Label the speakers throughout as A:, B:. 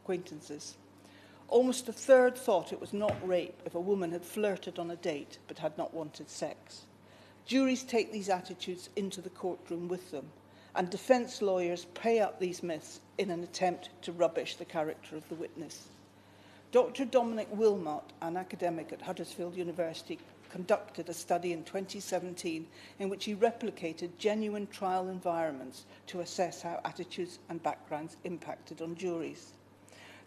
A: acquaintances. Almost a third thought it was not rape if a woman had flirted on a date but had not wanted sex. Juries take these attitudes into the courtroom with them, and defence lawyers play up these myths in an attempt to rubbish the character of the witness. Dr Dominic Willmott, an academic at Huddersfield University, conducted a study in 2017 in which he replicated genuine trial environments to assess how attitudes and backgrounds impacted on juries.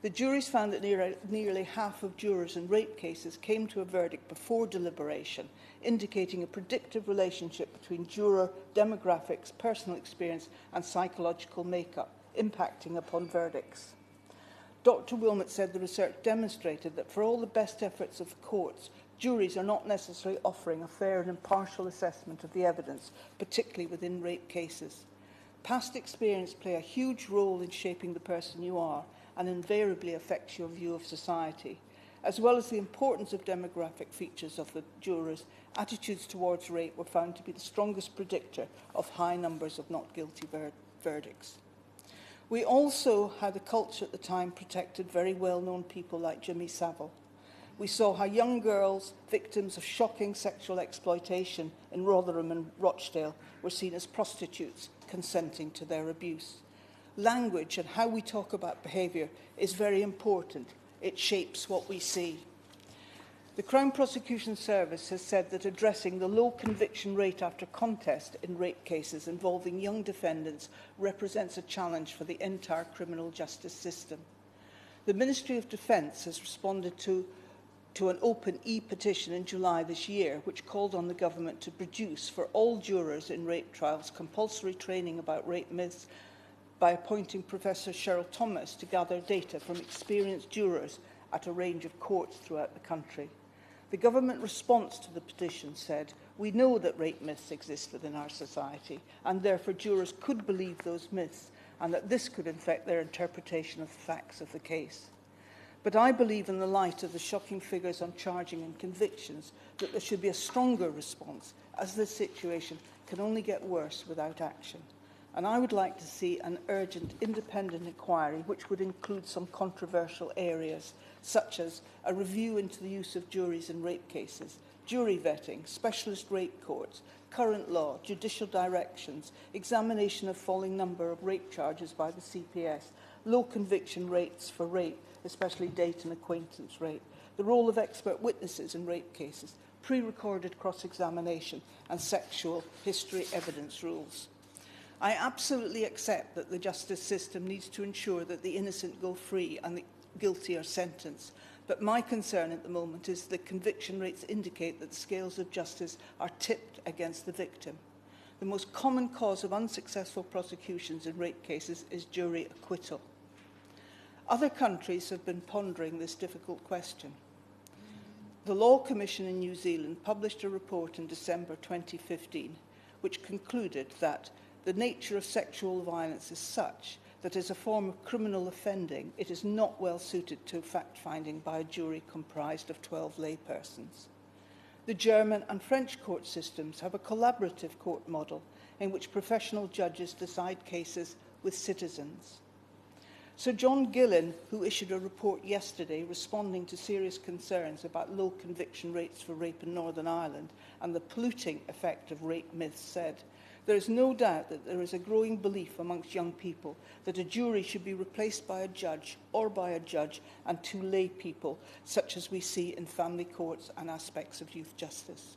A: The juries found that nearly half of jurors in rape cases came to a verdict before deliberation, indicating a predictive relationship between juror demographics, personal experience and psychological makeup, impacting upon verdicts. Dr Wilmott said the research demonstrated that for all the best efforts of the courts, juries are not necessarily offering a fair and impartial assessment of the evidence, particularly within rape cases. Past experience play a huge role in shaping the person you are and invariably affects your view of society. As well as the importance of demographic features of the jurors, attitudes towards rape were found to be the strongest predictor of high numbers of not guilty verdicts. We also had a culture at the time protected very well-known people like Jimmy Savile. We saw how young girls, victims of shocking sexual exploitation in Rotherham and Rochdale, were seen as prostitutes consenting to their abuse. Language and how we talk about behaviour is very important. It shapes what we see. The Crown Prosecution Service has said that addressing the low conviction rate after contest in rape cases involving young defendants represents a challenge for the entire criminal justice system. The Ministry of Defence has responded to an open e-petition in July this year, which called on the government to produce for all jurors in rape trials compulsory training about rape myths by appointing Professor Cheryl Thomas to gather data from experienced jurors at a range of courts throughout the country. The government response to the petition said, "We know that rape myths exist within our society, and therefore jurors could believe those myths, and that this could affect their interpretation of the facts of the case. But I believe, in the light of the shocking figures on charging and convictions, that there should be a stronger response, as this situation can only get worse without action. And I would like to see an urgent independent inquiry which would include some controversial areas, such as a review into the use of juries in rape cases, jury vetting, specialist rape courts, current law, judicial directions, examination of falling number of rape charges by the CPS, low conviction rates for rape, especially date and acquaintance rape, the role of expert witnesses in rape cases, pre-recorded cross-examination and sexual history evidence rules. I absolutely accept that the justice system needs to ensure that the innocent go free and the guilty are sentenced, but my concern at the moment is that conviction rates indicate that the scales of justice are tipped against the victim. The most common cause of unsuccessful prosecutions in rape cases is jury acquittal. Other countries have been pondering this difficult question. The Law Commission in New Zealand published a report in December 2015 which concluded that the nature of sexual violence is such that as a form of criminal offending, it is not well suited to fact-finding by a jury comprised of 12 laypersons. The German and French court systems have a collaborative court model in which professional judges decide cases with citizens. Sir John Gillen, who issued a report yesterday responding to serious concerns about low conviction rates for rape in Northern Ireland and the polluting effect of rape myths, said, "There is no doubt that there is a growing belief amongst young people that a jury should be replaced by a judge or by a judge and two lay people, such as we see in family courts and aspects of youth justice."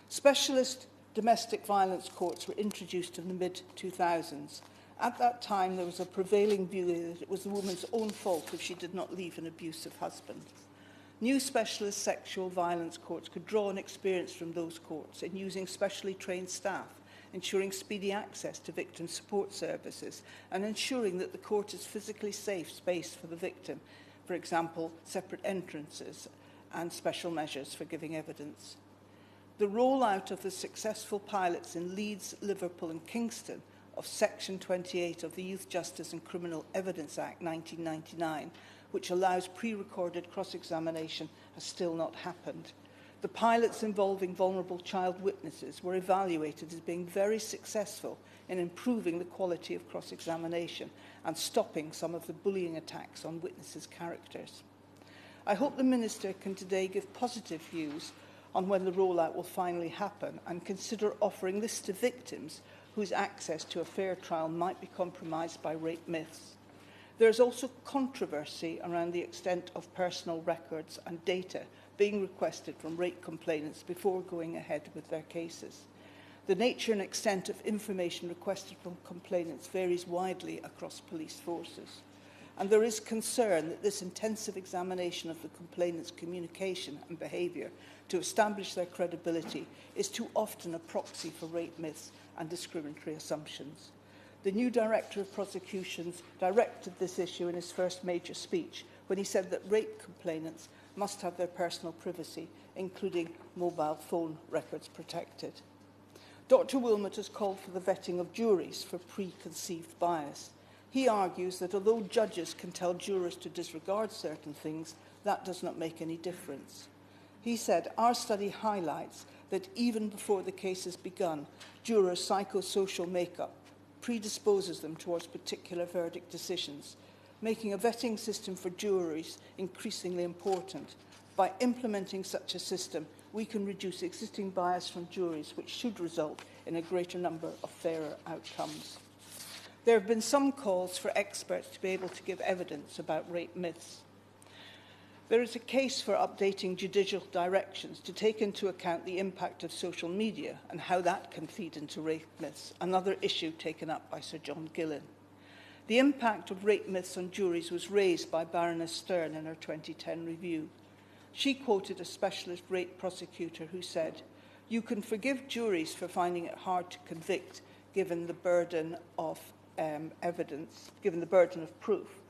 A: Specialist domestic violence courts were introduced in the mid-2000s. At that time, there was a prevailing view that it was the woman's own fault if she did not leave an abusive husband. New specialist sexual violence courts could draw on experience from those courts in using specially trained staff, ensuring speedy access to victim support services, and ensuring that the court is physically safe space for the victim, for example, separate entrances and special measures for giving evidence. The rollout of the successful pilots in Leeds, Liverpool and Kingston of Section 28 of the Youth Justice and Criminal Evidence Act 1999, which allows pre-recorded cross-examination, has still not happened. The pilots involving vulnerable child witnesses were evaluated as being very successful in improving the quality of cross-examination and stopping some of the bullying attacks on witnesses' characters. I hope the Minister can today give positive views on when the rollout will finally happen and consider offering this to victims whose access to a fair trial might be compromised by rape myths. There is also controversy around the extent of personal records and data being requested from rape complainants before going ahead with their cases. The nature and extent of information requested from complainants varies widely across police forces, and there is concern that this intensive examination of the complainants' communication and behaviour to establish their credibility is too often a proxy for rape myths and discriminatory assumptions. The new Director of Prosecutions directed this issue in his first major speech when he said that rape complainants must have their personal privacy, including mobile phone records, protected. Dr Willmott has called for the vetting of juries for preconceived bias. He argues that although judges can tell jurors to disregard certain things, that does not make any difference. He said, "Our study highlights that even before the case has begun, jurors' psychosocial makeup predisposes them towards particular verdict decisions, making a vetting system for juries increasingly important. By implementing such a system, we can reduce existing bias from juries, which should result in a greater number of fairer outcomes." There have been some calls for experts to be able to give evidence about rape myths. There is a case for updating judicial directions to take into account the impact of social media and how that can feed into rape myths, another issue taken up by Sir John Gillen. The impact of rape myths on juries was raised by Baroness Stern in her 2010 review. She quoted a specialist rape prosecutor who said, "You can forgive juries for finding it hard to convict given the burden of evidence, given the burden of proof.